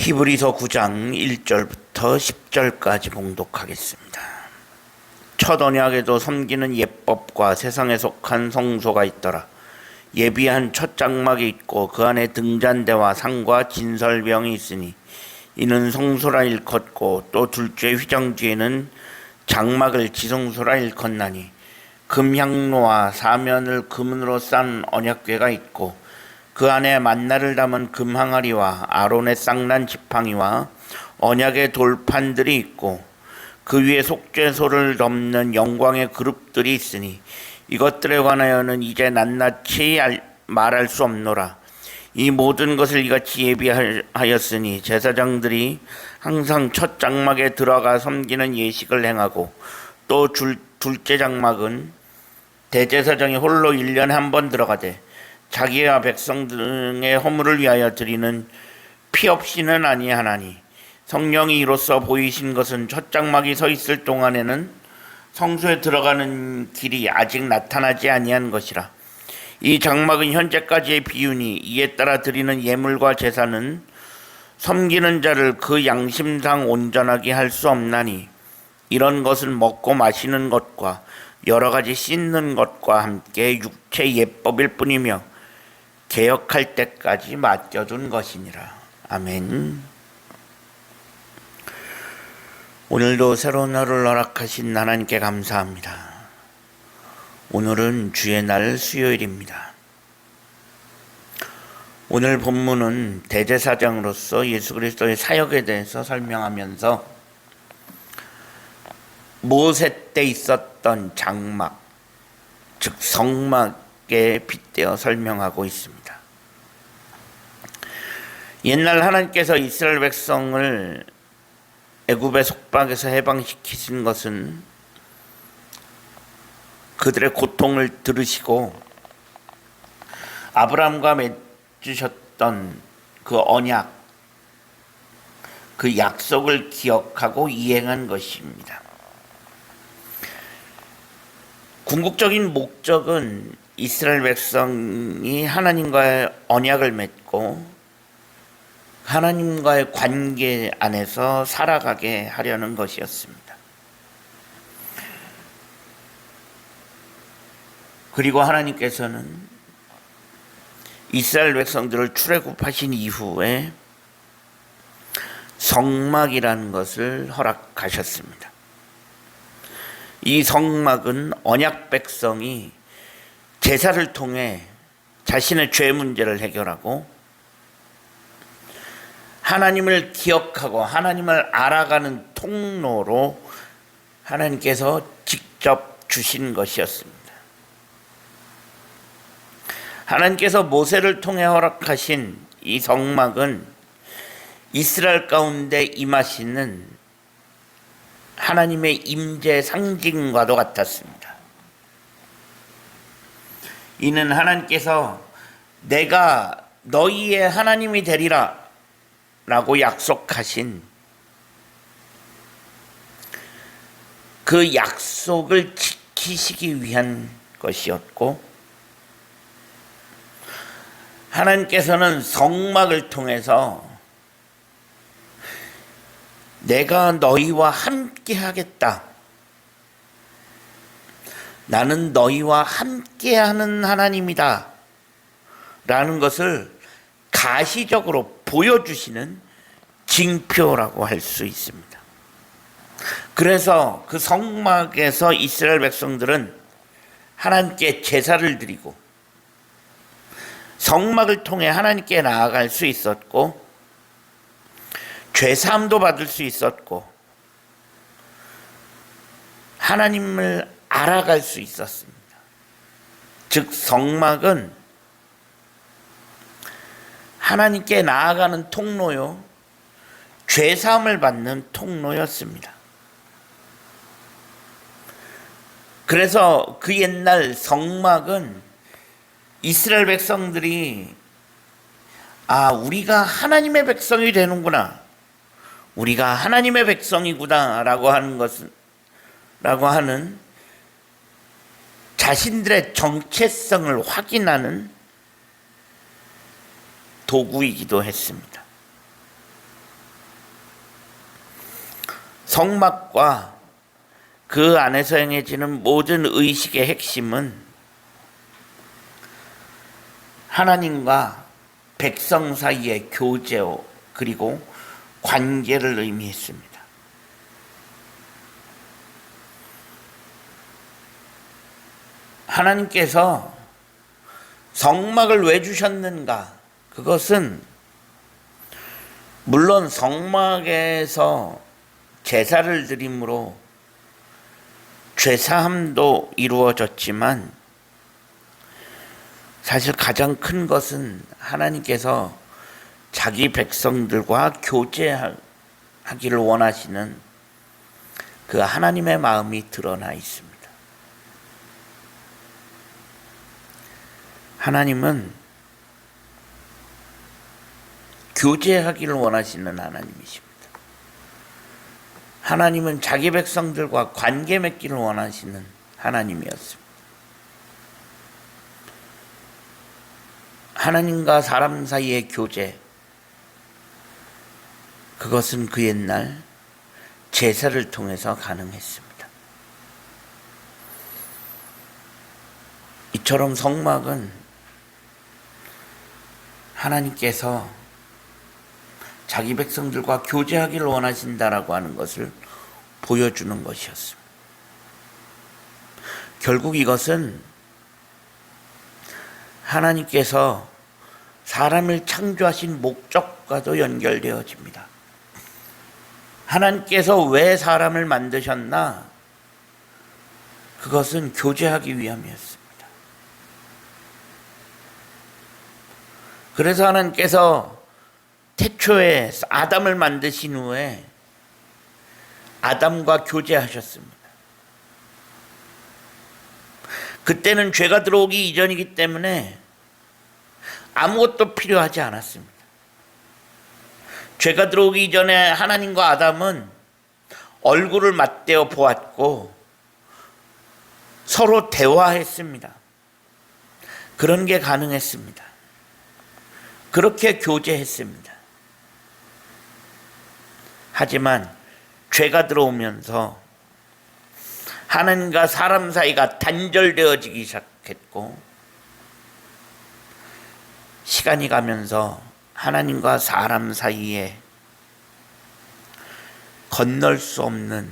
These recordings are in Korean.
히브리서 9장 1절부터 10절까지 봉독하겠습니다. 첫 언약에도 섬기는 예법과 세상에 속한 성소가 있더라. 예비한 첫 장막이 있고 그 안에 등잔대와 상과 진설병이 있으니 이는 성소라 일컫고 또 둘째 휘장 뒤에는 장막을 지성소라 일컫나니 금향로와 사면을 금으로 싼 언약궤가 있고 그 안에 만나를 담은 금항아리와 아론의 쌍난 지팡이와 언약의 돌판들이 있고 그 위에 속죄소를 덮는 영광의 그룹들이 있으니 이것들에 관하여는 이제 낱낱이 말할 수 없노라. 이 모든 것을 이같이 예비하였으니 제사장들이 항상 첫 장막에 들어가 섬기는 예식을 행하고 또 둘째 장막은 대제사장이 홀로 1년에 한 번 들어가되 자기와 백성 등의 허물을 위하여 드리는 피 없이는 아니하나니 성령이 이로써 보이신 것은 첫 장막이 서 있을 동안에는 성소에 들어가는 길이 아직 나타나지 아니한 것이라. 이 장막은 현재까지의 비유니 이에 따라 드리는 예물과 제사는 섬기는 자를 그 양심상 온전하게 할 수 없나니 이런 것은 먹고 마시는 것과 여러 가지 씻는 것과 함께 육체 예법일 뿐이며 개혁할 때까지 맡겨둔 것이니라. 아멘. 오늘도 새로운 하루를 허락하신 하나님께 감사합니다. 오늘은 주의 날 수요일입니다. 오늘 본문은 대제사장으로서 예수 그리스도의 사역에 대해서 설명하면서 모세 때 있었던 장막, 즉 성막에 빗대어 설명하고 있습니다. 옛날 하나님께서 이스라엘 백성을 애굽의 속박에서 해방시키신 것은 그들의 고통을 들으시고 아브라함과 맺으셨던 그 언약, 그 약속을 기억하고 이행한 것입니다. 궁극적인 목적은 이스라엘 백성이 하나님과의 언약을 맺고 하나님과의 관계 안에서 살아가게 하려는 것이었습니다. 그리고 하나님께서는 이스라엘 백성들을 출애굽하신 이후에 성막이라는 것을 허락하셨습니다. 이 성막은 언약 백성이 제사를 통해 자신의 죄 문제를 해결하고 하나님을 기억하고 하나님을 알아가는 통로로 하나님께서 직접 주신 것이었습니다. 하나님께서 모세를 통해 허락하신 이 성막은 이스라엘 가운데 임하시는 하나님의 임재 상징과도 같았습니다. 이는 하나님께서 내가 너희의 하나님이 되리라 라고 약속하신 그 약속을 지키시기 위한 것이었고 하나님께서는 성막을 통해서 내가 너희와 함께 하겠다. 나는 너희와 함께하는 하나님이다. 라는 것을 가시적으로 보여주시는 징표라고 할 수 있습니다. 그래서 그 성막에서 이스라엘 백성들은 하나님께 제사를 드리고 성막을 통해 하나님께 나아갈 수 있었고 죄사함도 받을 수 있었고 하나님을 알아갈 수 있었습니다. 즉 성막은 하나님께 나아가는 통로요, 죄사함을 받는 통로였습니다. 그래서 그 옛날 성막은 이스라엘 백성들이 우리가 하나님의 백성이 되는구나, 우리가 하나님의 백성이구나 라고 하는 자신들의 정체성을 확인하는 도구이기도 했습니다. 성막과 그 안에서 행해지는 모든 의식의 핵심은 하나님과 백성 사이의 교제요 그리고 관계를 의미했습니다. 하나님께서 성막을 왜 주셨는가? 그것은 물론 성막에서 제사를 드림으로 죄사함도 이루어졌지만 사실 가장 큰 것은 하나님께서 자기 백성들과 교제하기를 원하시는 그 하나님의 마음이 드러나 있습니다. 하나님은 교제하기를 원하시는 하나님이십니다. 하나님은 자기 백성들과 관계 맺기를 원하시는 하나님이었습니다. 하나님과 사람 사이의 교제, 그것은 그 옛날 제사를 통해서 가능했습니다. 이처럼 성막은 하나님께서 자기 백성들과 교제하기를 원하신다라고 하는 것을 보여주는 것이었습니다. 결국 이것은 하나님께서 사람을 창조하신 목적과도 연결되어집니다. 하나님께서 왜 사람을 만드셨나? 그것은 교제하기 위함이었습니다. 그래서 하나님께서 태초에 아담을 만드신 후에 아담과 교제하셨습니다. 그때는 죄가 들어오기 이전이기 때문에 아무것도 필요하지 않았습니다. 죄가 들어오기 이전에 하나님과 아담은 얼굴을 맞대어 보았고 서로 대화했습니다. 그런 게 가능했습니다. 그렇게 교제했습니다. 하지만 죄가 들어오면서 하나님과 사람 사이가 단절되어지기 시작했고 시간이 가면서 하나님과 사람 사이에 건널 수 없는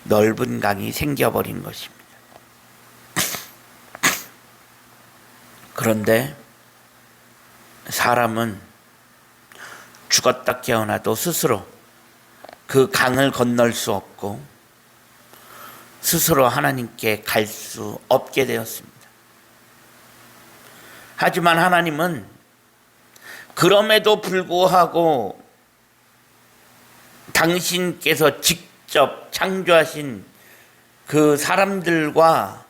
넓은 강이 생겨버린 것입니다. 그런데 사람은 죽었다 깨어나도 스스로 그 강을 건널 수 없고 스스로 하나님께 갈 수 없게 되었습니다. 하지만 하나님은 그럼에도 불구하고 당신께서 직접 창조하신 그 사람들과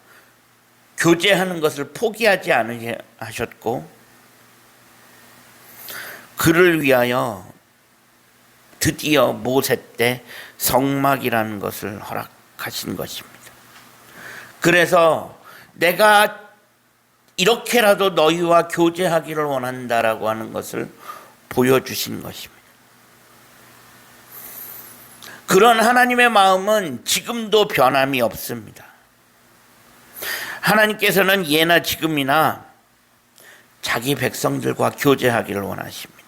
교제하는 것을 포기하지 않으셨고 그를 위하여 드디어 모세 때 성막이라는 것을 허락하신 것입니다. 그래서 내가 이렇게라도 너희와 교제하기를 원한다라고 하는 것을 보여주신 것입니다. 그런 하나님의 마음은 지금도 변함이 없습니다. 하나님께서는 예나 지금이나 자기 백성들과 교제하기를 원하십니다.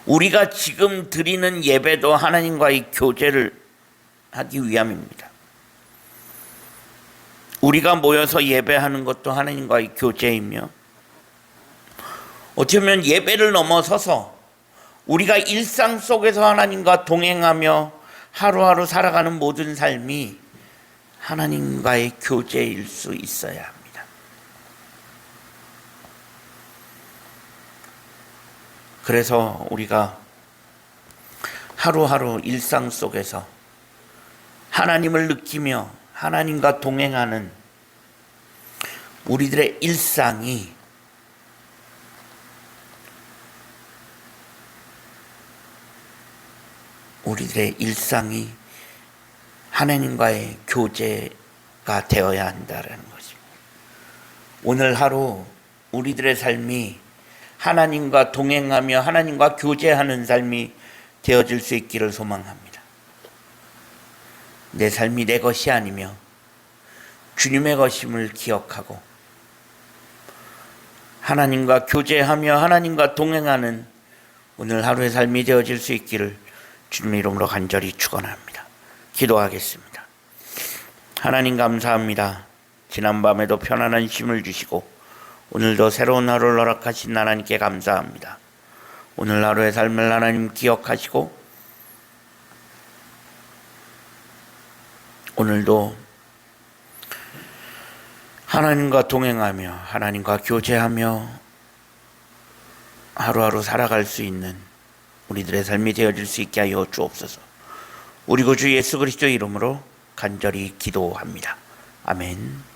우리가 지금 드리는 예배도 하나님과의 교제를 하기 위함입니다. 우리가 모여서 예배하는 것도 하나님과의 교제이며 어떻게 보면 예배를 넘어서서 우리가 일상 속에서 하나님과 동행하며 하루하루 살아가는 모든 삶이 하나님과의 교제일 수 있어야 합니다. 그래서 우리가 하루하루 일상 속에서 하나님을 느끼며 하나님과 동행하는 우리들의 일상이 하나님과의 교제가 되어야 한다는 것입니다. 오늘 하루 우리들의 삶이 하나님과 동행하며 하나님과 교제하는 삶이 되어질 수 있기를 소망합니다. 내 삶이 내 것이 아니며 주님의 것임을 기억하고 하나님과 교제하며 하나님과 동행하는 오늘 하루의 삶이 되어질 수 있기를 주님의 이름으로 간절히 축원합니다. 기도하겠습니다. 하나님 감사합니다. 지난밤에도 편안한 쉼을 주시고 오늘도 새로운 하루를 허락하신 하나님께 감사합니다. 오늘 하루의 삶을 하나님 기억하시고 오늘도 하나님과 동행하며 하나님과 교제하며 하루하루 살아갈 수 있는 우리들의 삶이 되어질 수 있게 하여 주옵소서. 우리 구주 예수 그리스도의 이름으로 간절히 기도합니다. 아멘.